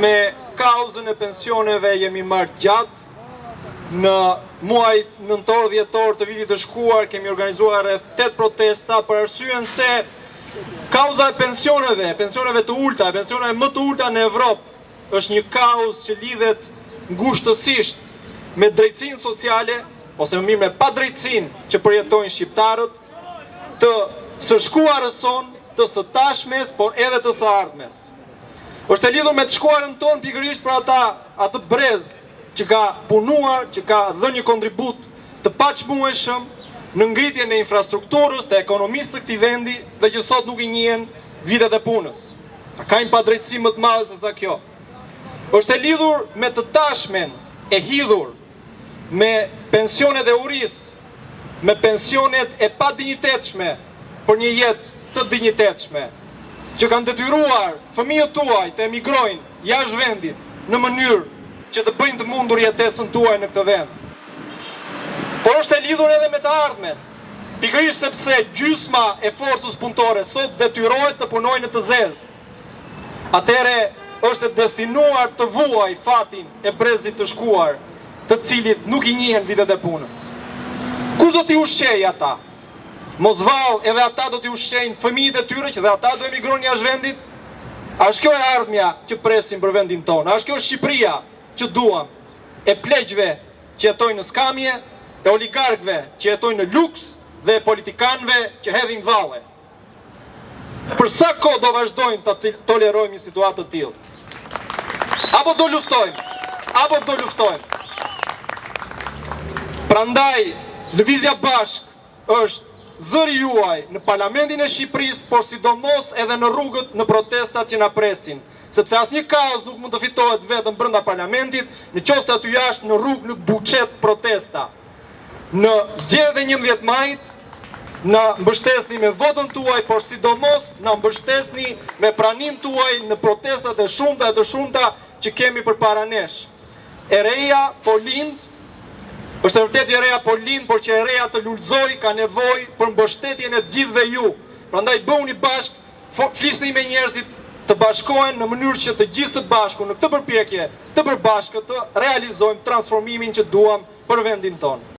me kauzën e pensioneve jemi marrë gjatë. Në muajt nëntor-dhjetor të vitit të shkuar kemi organizuar rreth 8 protesta për arsyeën se kauza e pensioneve të ulta, pensioneve më të ulta në Evropë, është një kauzë që lidhet ngushtësisht me drejtësinë sociale, ose më mirë me padrejtësinë që përjetojnë shqiptarët, të së shkuarës son, të së tashmes, por edhe të së ardhmes. Është e lidhur me të shkuarën tonë pikërisht për atë brez që ka punuar, që ka dhënë një kontribut të paqmueshëm në ngritjen e infrastrukturës, të ekonomisë të këtij vendi dhe që sot nuk i njihen vitet e punës. Ka një padrejtësi më të madhe se sa kjo. Është e lidhur me të tashmen e hidhur me pensionet e urisë, me pensionet e pa dinjitetshme për një jetë të dinjitetshme, që kanë detyruar fëmijët tuaj të emigrojnë jashtë vendit në mënyrë që të bëjnë të mundur jetesën tuaj në këtë vend. Por është e lidhur edhe me të ardhmen, pikërisht sepse gjysma e forcës punëtore sot detyrohet të punojnë në të zezë. Atëre është e destinuar të vuaj fatin e brezit të shkuar, të cilit nuk i njihen vitet e punës. Kush do t'i ushqejë ata? Mos vallë edhe ata do t'i ushqejnë fëmijët e tyre që dhe ata do emigrojnë jashtë vendit? A është kjo e ardhmja që presim për vendin tonë? A është kjo Shqipëria që duam? E pleqve që jetojnë në skamje, e oligarkëve që jetojnë në luks dhe e politikanëve që hedhin valle. Për sa kohë do vazhdojmë të tolerojmë një situatë të tillë? Apo do luftojmë? Apo do luftojmë? Prandaj, Lëvizja Bashk është zëri juaj në Parlamentin e Shqipërisë, por sidomos edhe në rrugët në protestat që na presin, sepse asnjë kauzë nuk mund të fitohet vetëm brenda parlamentit, nëse aty jashtë në rrugë nuk buçet protesta. Në zgjedhjet e 11 majit na mbështesni me votën tuaj, por sidomos na mbështesni me praninë tuaj në protestat e shumta që kemi përpara nesh. Ereja po lind. Është e vërtetë ereja po lind, por që ereja të lulëzoj ka nevojë për mbështetjen e gjithëve ju. Prandaj bëuni bashk, flisni me njerëzit, të bashkohen në mënyrë që të gjithë së bashku në këtë përpjekje të përbashkët të realizojmë transformimin që duam për vendin tonë.